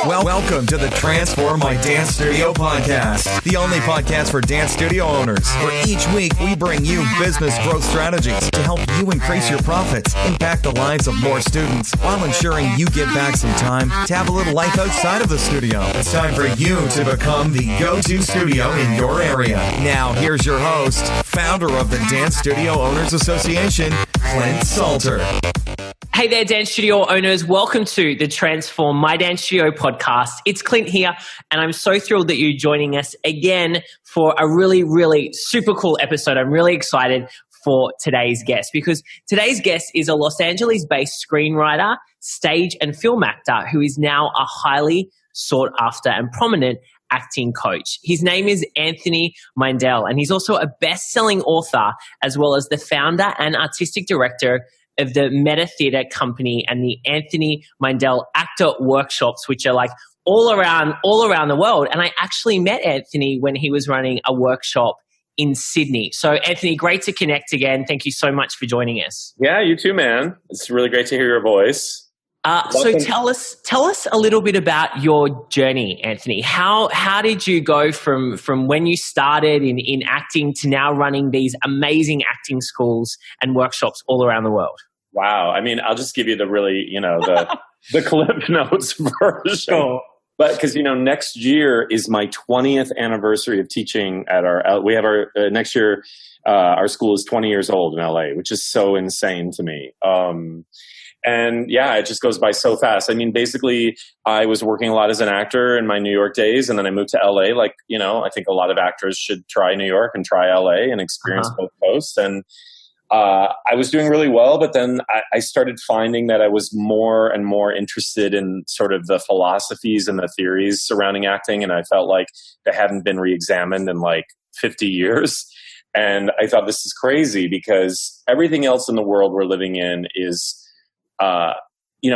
Welcome to the Transform My Dance Studio podcast, the only podcast for dance studio owners, where each week we bring you business growth strategies to help you increase your profits, impact the lives of more students, while ensuring you get back some time to have a little life outside of the studio. It's time for you to become the go-to studio in your area. Now, here's your host, founder of the Dance Studio Owners Association, Clint Salter. Hey there, dance studio owners. Welcome to the Transform My Dance Studio podcast. It's Clint here, and I'm so thrilled that you're joining us again for a really super cool episode. I'm really excited for today's guest because today's guest is a Los Angeles-based screenwriter, stage and film actor who is now a highly sought after and prominent acting coach. His name is Anthony Meindl, and he's also a best-selling author as well as the founder and artistic director of the Meta Theatre Company and the Anthony Meindl Actor Workshops, which are like all around the world. And I actually met Anthony when he was running a workshop in Sydney. So Anthony, great to connect again. Thank you so much for joining us. Yeah, you too, man. It's really great to hear your voice. So tell us a little bit about your journey, Anthony. How did you go from when you started in acting to now running these amazing acting schools and workshops all around the world? Wow. I mean, I'll just give you the really, the Cliff Notes version. Sure. But because, next year is my 20th anniversary of teaching at next year, our school is 20 years old in LA, which is so insane to me. And yeah, it just goes by so fast. I mean, basically, I was working a lot as an actor in my New York days, and then I moved to LA. Like, I think a lot of actors should try New York and try LA and experience both coasts. And I was doing really well, but then I started finding that I was more and more interested in sort of the philosophies and the theories surrounding acting, and I felt like they hadn't been re-examined in like 50 years. And I thought, this is crazy because everything else in the world we're living in is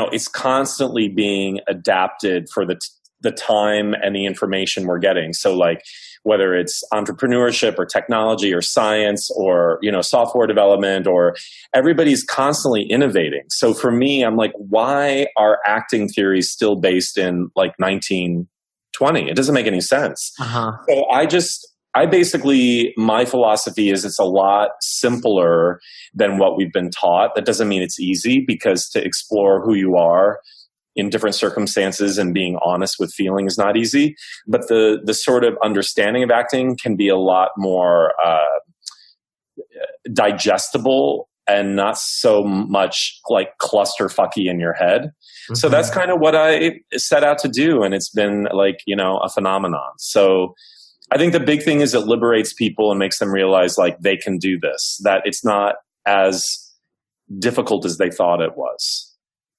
it's constantly being adapted for the time and the information we're getting. So like whether it's entrepreneurship or technology or science or, software development, or everybody's constantly innovating. So for me, I'm like, why are acting theories still based in like 1920? It doesn't make any sense. So my philosophy is it's a lot simpler than what we've been taught. That doesn't mean it's easy, because to explore who you are in different circumstances and being honest with feeling is not easy. But the sort of understanding of acting can be a lot more digestible and not so much like clusterfucky in your head. Mm-hmm. So that's kind of what I set out to do. And it's been like, a phenomenon. So I think the big thing is it liberates people and makes them realize like they can do this, that it's not as difficult as they thought it was.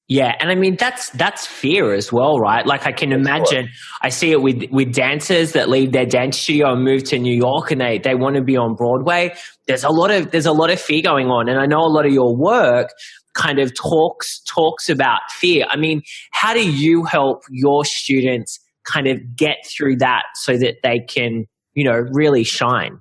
Yeah. And I mean, that's fear as well, right? Like I can imagine, I see it with dancers that leave their dance studio and move to New York and they want to be on Broadway. There's a lot of fear going on. And I know a lot of your work kind of talks about fear. I mean, how do you help your students kind of get through that so that they can, really shine?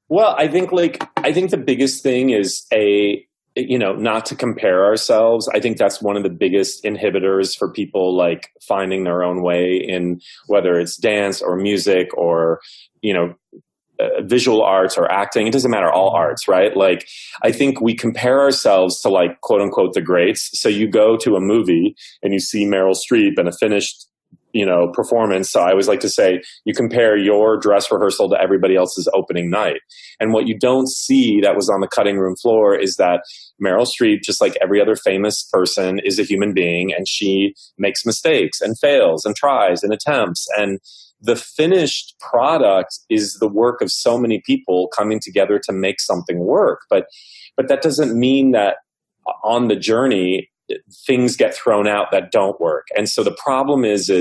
Well, I think the biggest thing is not to compare ourselves. I think that's one of the biggest inhibitors for people like finding their own way in whether it's dance or music or, visual arts or acting. It doesn't matter, all arts, right? Like, I think we compare ourselves to like, quote unquote, the greats. So you go to a movie and you see Meryl Streep in a finished performance. So I always like to say, you compare your dress rehearsal to everybody else's opening night. And what you don't see that was on the cutting room floor is that Meryl Streep, just like every other famous person, is a human being, and she makes mistakes and fails and tries and attempts. And the finished product is the work of so many people coming together to make something work. But that doesn't mean that on the journey, things get thrown out that don't work. And so the problem is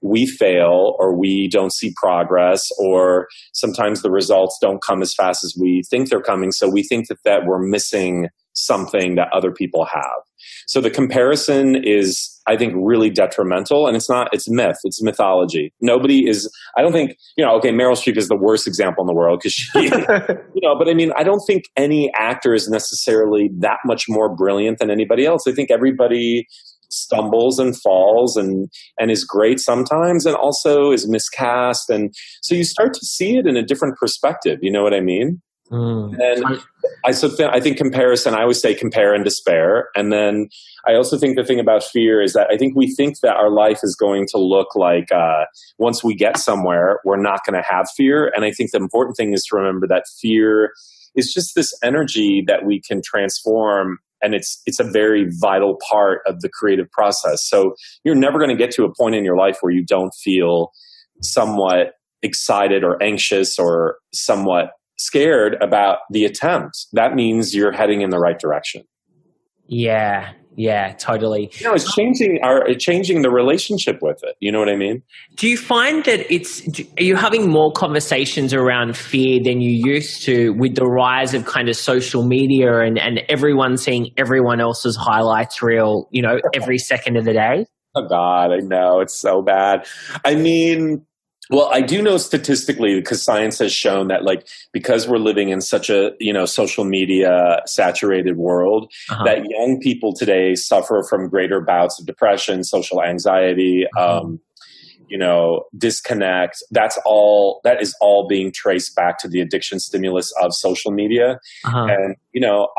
we fail, or we don't see progress, or sometimes the results don't come as fast as we think they're coming. So we think that we're missing something that other people have. So the comparison is, I think, really detrimental, and it's myth, it's mythology. I don't think, Meryl Streep is the worst example in the world because she, but I mean, I don't think any actor is necessarily that much more brilliant than anybody else. I think everybody stumbles and falls and is great sometimes and also is miscast. And so you start to see it in a different perspective. You know what I mean? And I think comparison, I always say compare and despair. And then I also think the thing about fear is that I think we think that our life is going to look like once we get somewhere, we're not going to have fear. And I think the important thing is to remember that fear is just this energy that we can transform. And it's a very vital part of the creative process. So you're never going to get to a point in your life where you don't feel somewhat excited or anxious or somewhat scared about the attempt. That means you're heading in the right direction. Yeah, totally. It's changing the relationship with it. You know what I mean? Do you find that are you having more conversations around fear than you used to with the rise of kind of social media and everyone seeing everyone else's highlights reel, every second of the day? Oh God, I know. It's so bad. I mean, well, I do know statistically, because science has shown that, like, because we're living in such a, social media saturated world, that young people today suffer from greater bouts of depression, social anxiety, disconnect. That is all being traced back to the addiction stimulus of social media. And,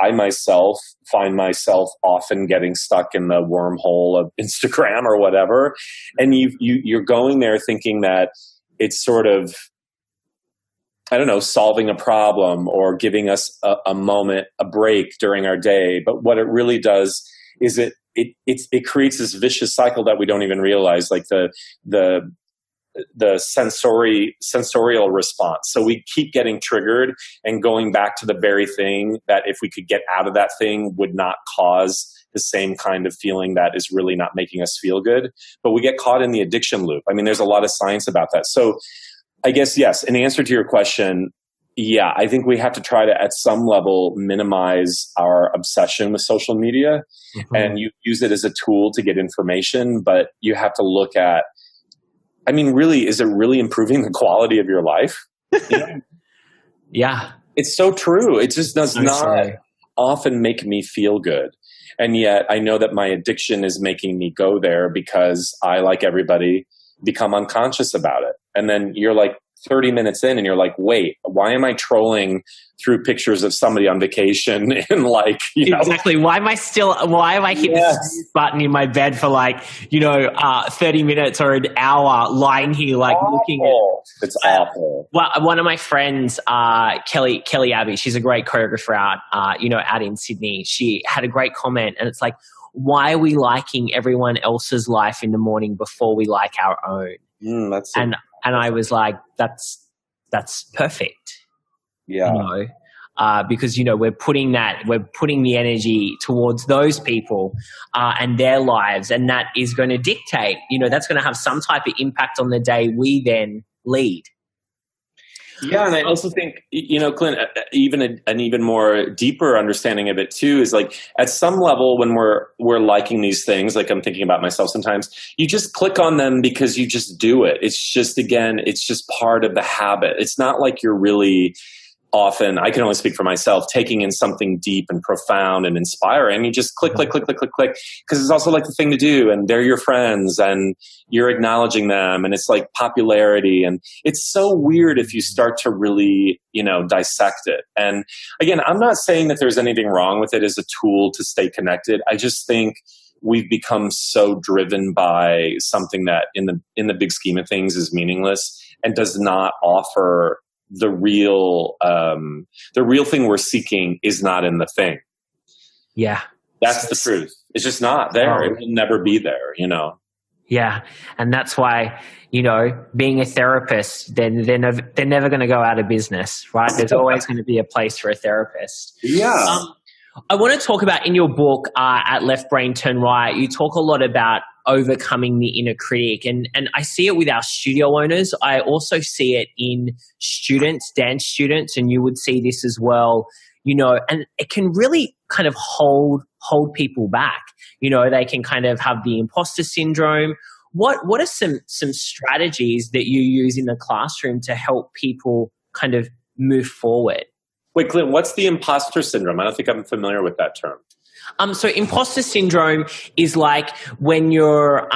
I myself find myself often getting stuck in the wormhole of Instagram or whatever. And you're going there thinking that it's sort of, I don't know, solving a problem or giving us a moment, a break during our day. But what it really does is it creates this vicious cycle that we don't even realize, like the sensorial response. So we keep getting triggered and going back to the very thing that if we could get out of that thing would not cause the same kind of feeling that is really not making us feel good. But we get caught in the addiction loop. I mean, there's a lot of science about that. So I guess, yes, in answer to your question, yeah, I think we have to try to, at some level, minimize our obsession with social media. And you use it as a tool to get information, but you have to look at, I mean, really, is it really improving the quality of your life? Yeah. It's so true. It just does not often make me feel good. And yet I know that my addiction is making me go there because I, like everybody, become unconscious about it. And then you're like 30 minutes in and you're like, wait, why am I trolling through pictures of somebody on vacation in Exactly. Why am I hitting this button in my bed for 30 minutes or an hour lying here looking at. It's awful. Well, one of my friends, Kelly Abbey, she's a great choreographer out in Sydney. She had a great comment and it's like, why are we liking everyone else's life in the morning before we like our own? And I was like, that's perfect. Yeah. Because, we're putting the energy towards those people and their lives. And that is going to dictate, that's going to have some type of impact on the day we then lead. Yeah. And I also think, Clint, even an even more deeper understanding of it too is like at some level when we're liking these things, like I'm thinking about myself sometimes, you just click on them because you just do it. It's just, again, it's just part of the habit. It's not like you're really often, I can only speak for myself, taking in something deep and profound and inspiring. You just click, because it's also like the thing to do and they're your friends and you're acknowledging them and it's like popularity. And it's so weird if you start to really, dissect it. And again, I'm not saying that there's anything wrong with it as a tool to stay connected. I just think we've become so driven by something that in the big scheme of things is meaningless and does not offer the real thing we're seeking is not in the thing. Yeah. That's the truth. It's just not there. It will never be there, Yeah. And that's why, being a therapist, they're never going to go out of business, right? There's always going to be a place for a therapist. Yeah. I want to talk about in your book, At Left Brain Turn Right, you talk a lot about overcoming the inner critic. And I see it with our studio owners. I also see it in students, dance students, and you would see this as well, and it can really kind of hold people back. They can kind of have the imposter syndrome. What are some strategies that you use in the classroom to help people kind of move forward? Wait, Clint, what's the imposter syndrome? I don't think I'm familiar with that term. So imposter syndrome is like when you're,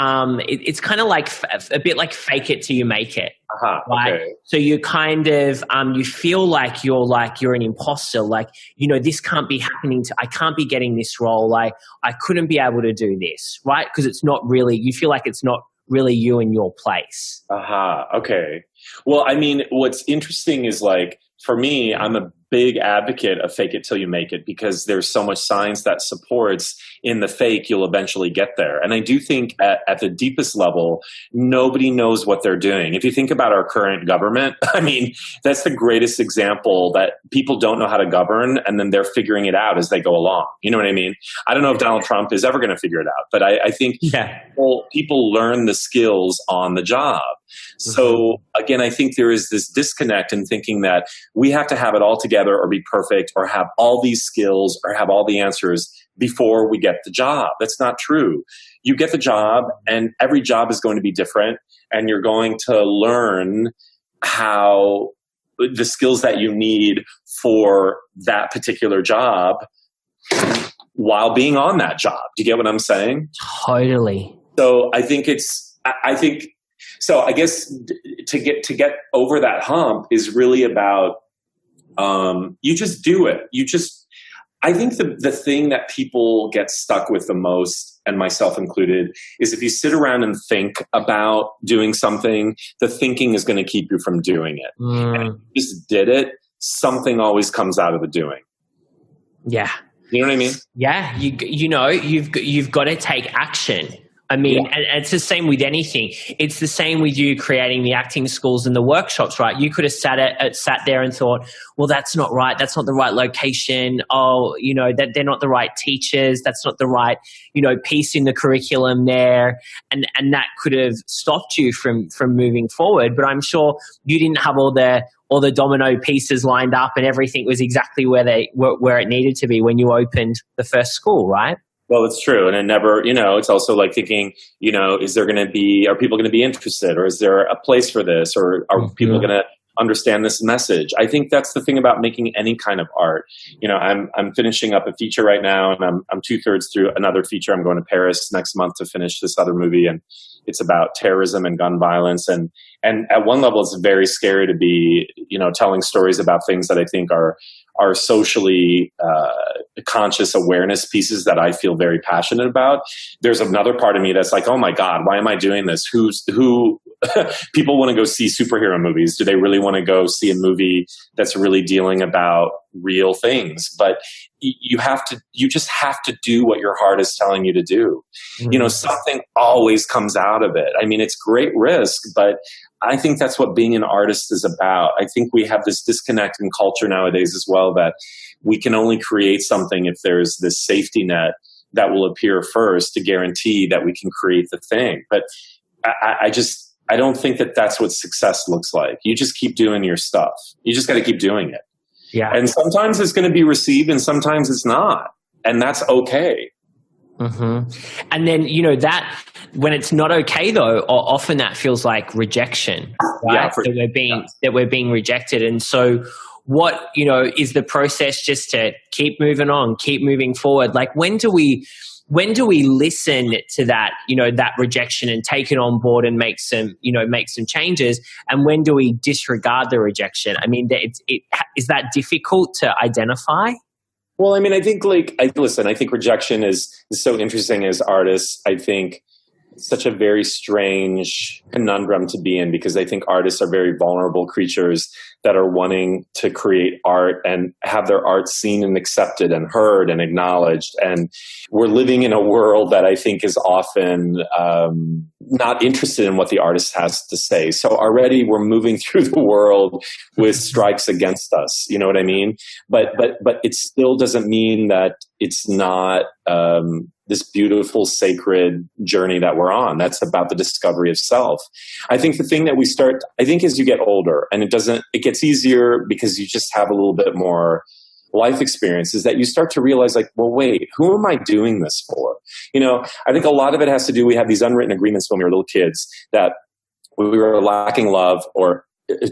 it's kind of like a bit like fake it till you make it. Right. Okay. So you kind of, you feel like you're an imposter. Like, you know, this can't be happening I can't be getting this role. Like I couldn't be able to do this. Right. Because it's not really, you feel like it's not really you in your place. Okay. Well, I mean, what's interesting is like, for me, I'm a big advocate of fake it till you make it, because there's so much science that supports in the fake, you'll eventually get there. And I do think at the deepest level, nobody knows what they're doing. If you think about our current government, I mean, that's the greatest example that people don't know how to govern, and then they're figuring it out as they go along. You know what I mean? I don't know if Donald Trump is ever going to figure it out, but I think people learn the skills on the job. So again, I think there is this disconnect in thinking that we have to have it all together or be perfect or have all these skills or have all the answers before we get the job. That's not true. You get the job, and every job is going to be different, and you're going to learn how the skills that you need for that particular job while being on that job. Do you get what I'm saying? Totally. So I guess to get over that hump is really about, you just do it. I think the thing that people get stuck with the most, and myself included, is if you sit around and think about doing something, the thinking is going to keep you from doing it. And if you just did it, something always comes out of the doing. Yeah. You know what I mean? Yeah. You've got to take action. I mean, and it's the same with anything. It's the same with you creating the acting schools and the workshops, right? You could have sat there and thought, well, that's not right. That's not the right location. Oh, you know, that they're not the right teachers. That's not the right, you know, piece in the curriculum there. And that could have stopped you from moving forward. But I'm sure you didn't have all the domino pieces lined up and everything was exactly where it needed to be when you opened the first school, right? Well, it's true. And it never, you know, it's also like thinking, you know, are people going to be interested, or is there a place for this, or are people going to understand this message? I think that's the thing about making any kind of art. You know, I'm finishing up a feature right now, and I'm 2/3 through another feature. I'm going to Paris next month to finish this other movie, and it's about terrorism and gun violence. And at one level, it's very scary to be, you know, telling stories about things that I think are socially conscious awareness pieces that I feel very passionate about. There's another part of me that's like, oh my God, why am I doing this? Who people want to go see superhero movies? Do they really want to go see a movie that's really dealing about real things? But you just have to do what your heart is telling you to do. You know, something always comes out of it. I mean, it's great risk, but I think that's what being an artist is about. I think we have this disconnect in culture nowadays as well, that we can only create something if there's this safety net that will appear first to guarantee that we can create the thing. But I don't think that that's what success looks like. You just keep doing your stuff. You just got to keep doing it. Yeah. And sometimes it's going to be received and sometimes it's not. And that's okay. And then, you know, that when it's not okay though, often that feels like rejection, right? That we're being rejected. And so what, you know, is the process just to keep moving on, keep moving forward? Like when do we listen to that, you know, that rejection and take it on board and make some changes? And when do we disregard the rejection? I mean, is that difficult to identify? Well, I mean, I think I think rejection is so interesting as artists. I think it's such a very strange conundrum to be in, because I think artists are very vulnerable creatures that are wanting to create art and have their art seen and accepted and heard and acknowledged. And we're living in a world that I think is often not interested in what the artist has to say. So already we're moving through the world with strikes against us. You know what I mean? But it still doesn't mean that it's not this beautiful, sacred journey that we're on. That's about the discovery of self. I think the thing that as you get older, and it gets easier because you just have a little bit more life experience, is that you start to realize, like, well, wait, who am I doing this for? You know, I think a lot of it has to do, we have these unwritten agreements when we were little kids that we were lacking love or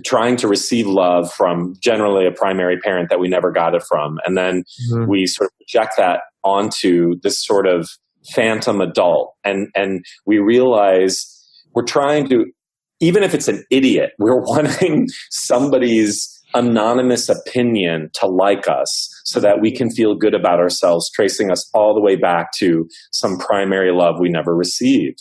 trying to receive love from generally a primary parent that we never got it from. And then we sort of project that onto this sort of phantom adult. And we realize we're trying to, even if it's an idiot, we're wanting somebody's anonymous opinion to like us so that we can feel good about ourselves, tracing us all the way back to some primary love we never received.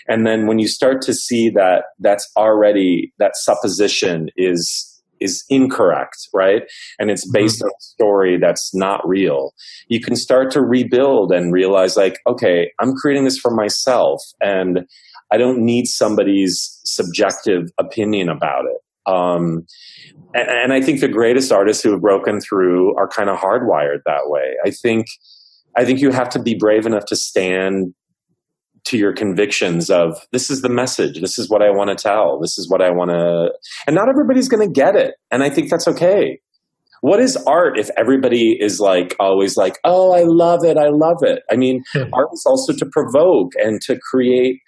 And then when you start to see that that's already, that supposition is incorrect, right? And it's based on a story that's not real. You can start to rebuild and realize like, okay, I'm creating this for myself and I don't need somebody's subjective opinion about it. And I think the greatest artists who have broken through are kind of hardwired that way. I think you have to be brave enough to stand to your convictions of, this is the message. This is what I want to tell. This is what I want to, and not everybody's going to get it. And I think that's okay. What is art if everybody is like, always like, oh, I love it. I love it. I mean, art is also to provoke and to create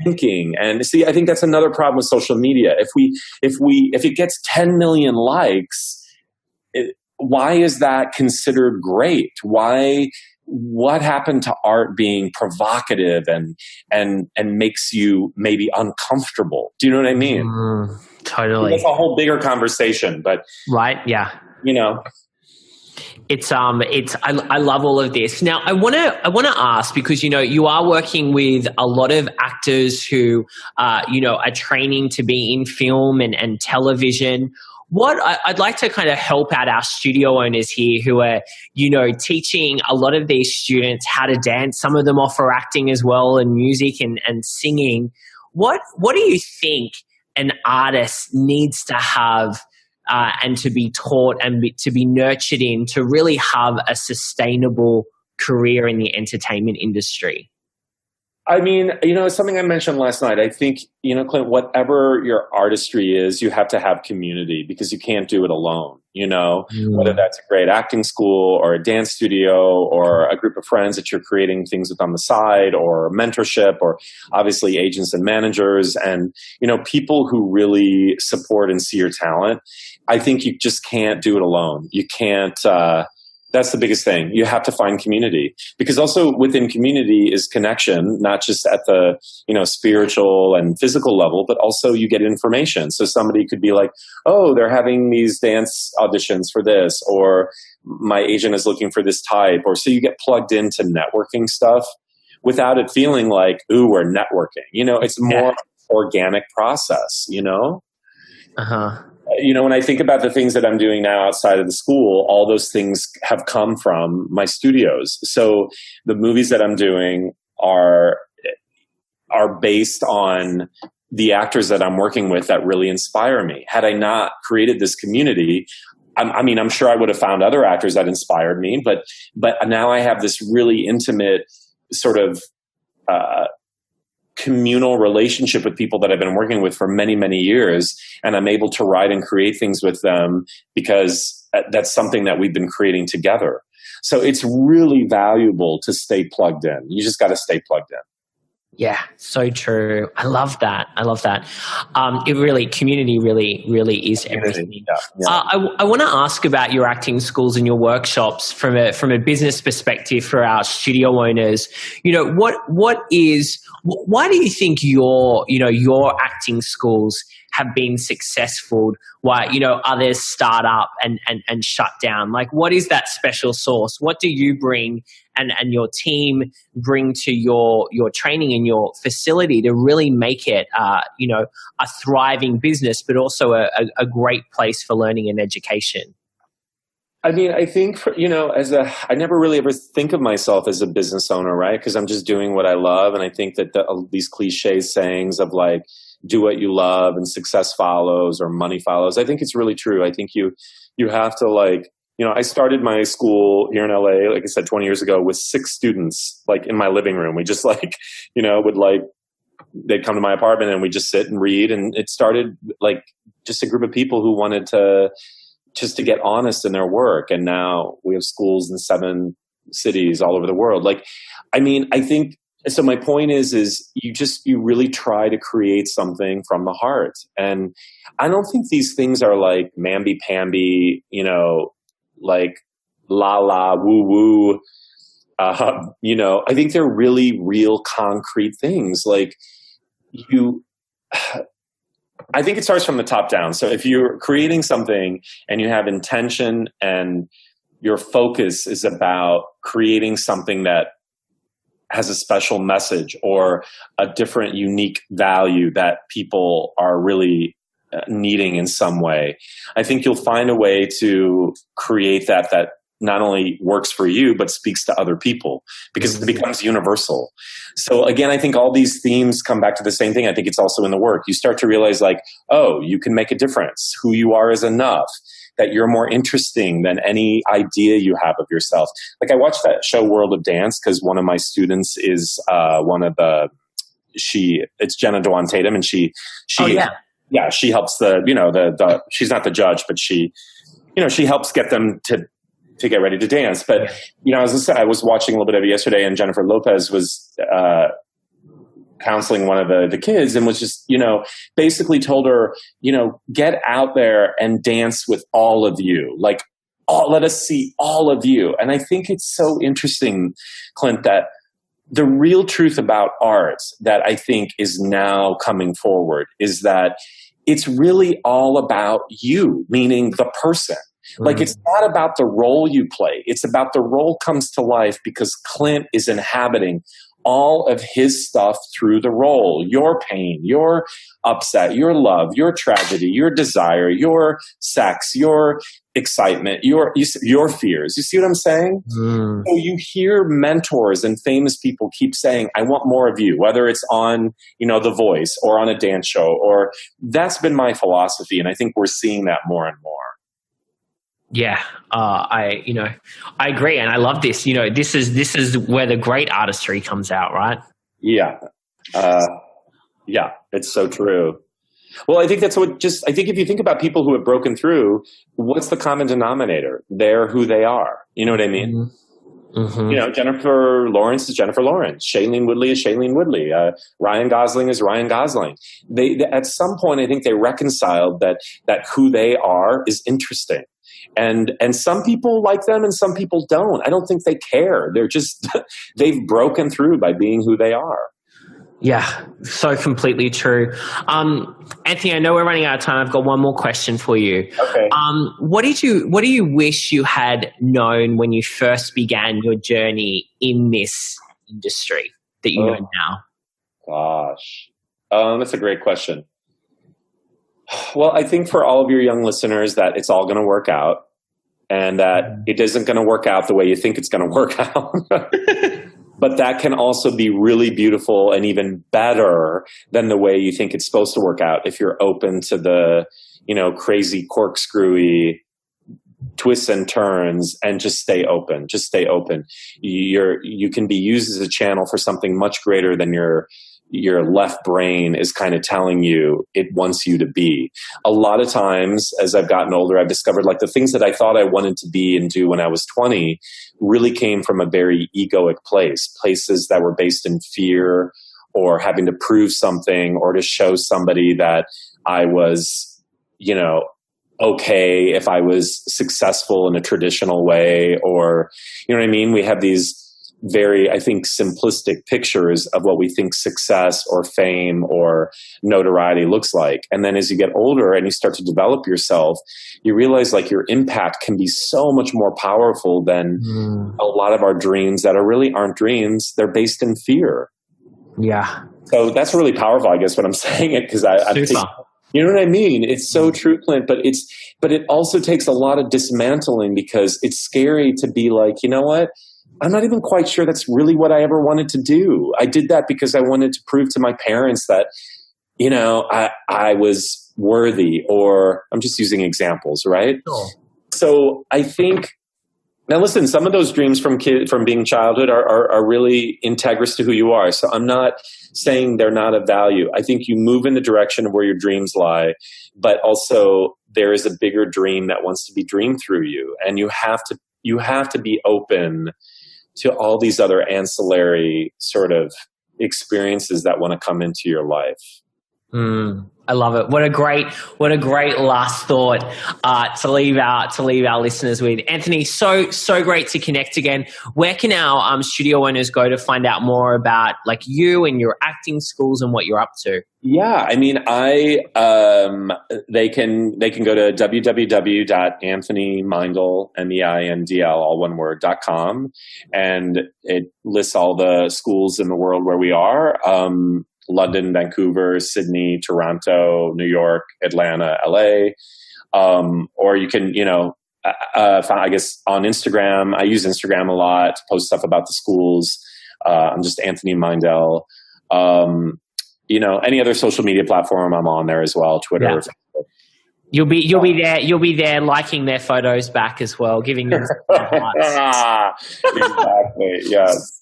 thinking. And see, I think that's another problem with social media. If it gets 10 million likes, why is that considered great? What happened to art being provocative and makes you maybe uncomfortable? Do you know what I mean? Totally. It's a whole bigger conversation, but right. Yeah. You know, I love all of this. Now I want to ask, because, you know, you are working with a lot of actors who, you know, are training to be in film and television. What I'd like to kind of help out our studio owners here who are, you know, teaching a lot of these students how to dance. Some of them offer acting as well, and music and singing. What do you think an artist needs to have and to be taught and to be nurtured in to really have a sustainable career in the entertainment industry? I mean, you know, something I mentioned last night. I think, you know, Clint, whatever your artistry is, you have to have community because you can't do it alone, you know, whether that's a great acting school or a dance studio or a group of friends that you're creating things with on the side, or mentorship, or obviously agents and managers and, you know, people who really support and see your talent. I think you just can't do it alone. You can't, that's the biggest thing. You have to find community, because also within community is connection, not just at the, you know, spiritual and physical level, but also you get information. So somebody could be like, oh, they're having these dance auditions for this, or my agent is looking for this type, or so you get plugged into networking stuff without it feeling like, ooh, we're networking. You know, it's more organic process, you know? You know, when I think about the things that I'm doing now outside of the school, all those things have come from my studios. So the movies that I'm doing are based on the actors that I'm working with that really inspire me. Had I not created this community, I mean, I'm sure I would have found other actors that inspired me, but now I have this really intimate sort of communal relationship with people that I've been working with for many, many years. And I'm able to write and create things with them because that's something that we've been creating together. So it's really valuable to stay plugged in. You just got to stay plugged in. Yeah, so true. I love that. It really, community really is everything. Yeah. I want to ask about your acting schools and your workshops from a business perspective for our studio owners. You know, why do you think your acting schools have been successful? Why, you know, others start up and shut down? Like, what is that special sauce? What do you bring and your team bring to your training in your facility to really make it, you know, a thriving business, but also a great place for learning and education? I mean, I think, you know, I never really ever think of myself as a business owner, right? Because I'm just doing what I love. And I think that these cliche sayings of like, do what you love and success follows or money follows, I think it's really true. I think you have to, like, you know, I started my school here in LA, like I said, 20 years ago with 6 students, like in my living room. We just like, you know, they'd come to my apartment and we just sit and read. And it started like just a group of people who wanted to get honest in their work. And now we have schools in 7 cities all over the world. Like, I mean, I think, so my point is you really try to create something from the heart. And I don't think these things are like mamby-pamby, you know, like la la woo woo. I think they're really real concrete things. Like I think it starts from the top down. So if you're creating something and you have intention and your focus is about creating something that has a special message or a different, unique value that people are really needing in some way, I think you'll find a way to create that not only works for you, but speaks to other people because it becomes universal. So again, I think all these themes come back to the same thing. I think it's also in the work. You start to realize like, oh, you can make a difference. Who you are is enough. That you're more interesting than any idea you have of yourself. Like I watched that show World of Dance because one of my students is it's Jenna Dewan Tatum, and she helps she's not the judge, but she helps get them to get ready to dance. But as I said, I was watching a little bit of it yesterday, and Jennifer Lopez was counseling one of the kids and was just, basically told her, get out there and dance with all of you. Like, let us see all of you. And I think it's so interesting, Clint, that the real truth about art that I think is now coming forward is that it's really all about you, meaning the person. Like, it's not about the role you play. It's about the role comes to life because Clint is inhabiting all of his stuff through the role. Your pain, your upset, your love, your tragedy, your desire, your sex, your excitement, your fears. You see what I'm saying? So you hear mentors and famous people keep saying, I want more of you, whether it's on, The Voice or on a dance show, or that's been my philosophy. And I think we're seeing that more and more. Yeah, I agree, and I love this. This is where the great artistry comes out, right? Yeah, it's so true. Well, I think I think if you think about people who have broken through, what's the common denominator? They're who they are. You know what I mean? Mm-hmm. Jennifer Lawrence is Jennifer Lawrence. Shailene Woodley is Shailene Woodley. Ryan Gosling is Ryan Gosling. They at some point, I think they reconciled that who they are is interesting. And some people like them and some people don't. I don't think they care. They're just, they've broken through by being who they are. Yeah, so completely true. Anthony, I know we're running out of time. I've got one more question for you. Okay. What do you wish you had known when you first began your journey in this industry that you know now? Gosh. That's a great question. Well, I think for all of your young listeners that it's all going to work out and that it isn't going to work out the way you think it's going to work out. But that can also be really beautiful and even better than the way you think it's supposed to work out if you're open to the, crazy corkscrewy twists and turns and just stay open. Just stay open. You can be used as a channel for something much greater than your left brain is kind of telling you it wants you to be. A lot of times, as I've gotten older, I've discovered like the things that I thought I wanted to be and do when I was 20 really came from a very egoic places that were based in fear or having to prove something or to show somebody that I was, okay if I was successful in a traditional way, or, you know what I mean? We have these very, I think, simplistic pictures of what we think success or fame or notoriety looks like. And then as you get older and you start to develop yourself, you realize like your impact can be so much more powerful than a lot of our dreams that really aren't dreams. They're based in fear. Yeah. So that's really powerful, I guess, when I'm saying it, because you know what I mean? It's so true, Clint, but it also takes a lot of dismantling because it's scary to be like, you know what? I'm not even quite sure that's really what I ever wanted to do. I did that because I wanted to prove to my parents that, I was worthy, or I'm just using examples, right? Sure. So I think, now listen, some of those dreams from being childhood are really integrous to who you are. So I'm not saying they're not of value. I think you move in the direction of where your dreams lie, but also there is a bigger dream that wants to be dreamed through you. And you have to be open to all these other ancillary sort of experiences that want to come into your life. I love it. What a great last thought to leave our listeners with. Anthony, so great to connect again. Where can our studio owners go to find out more about like you and your acting schools and what you're up to? Yeah, I mean, they can go to www.anthonymeindl, MEINDL, all one word, .com, and it lists all the schools in the world where we are. London, Vancouver, Sydney, Toronto, New York, Atlanta, LA. Or you can, I guess on Instagram, I use Instagram a lot to post stuff about the schools. I'm just Anthony Meindl. Any other social media platform I'm on there as well, Twitter. Yeah. You'll be there liking their photos back as well, giving them hearts. Exactly. Yes.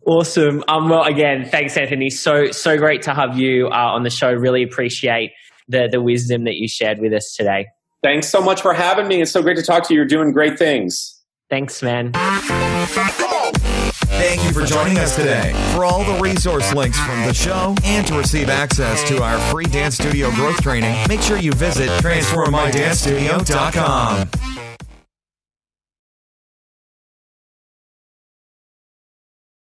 Awesome. Well, again, thanks, Anthony. So great to have you on the show. Really appreciate the wisdom that you shared with us today. Thanks so much for having me. It's so great to talk to you. You're doing great things. Thanks, man. Thank you for joining us today. For all the resource links from the show and to receive access to our free dance studio growth training, make sure you visit transformmydancestudio.com.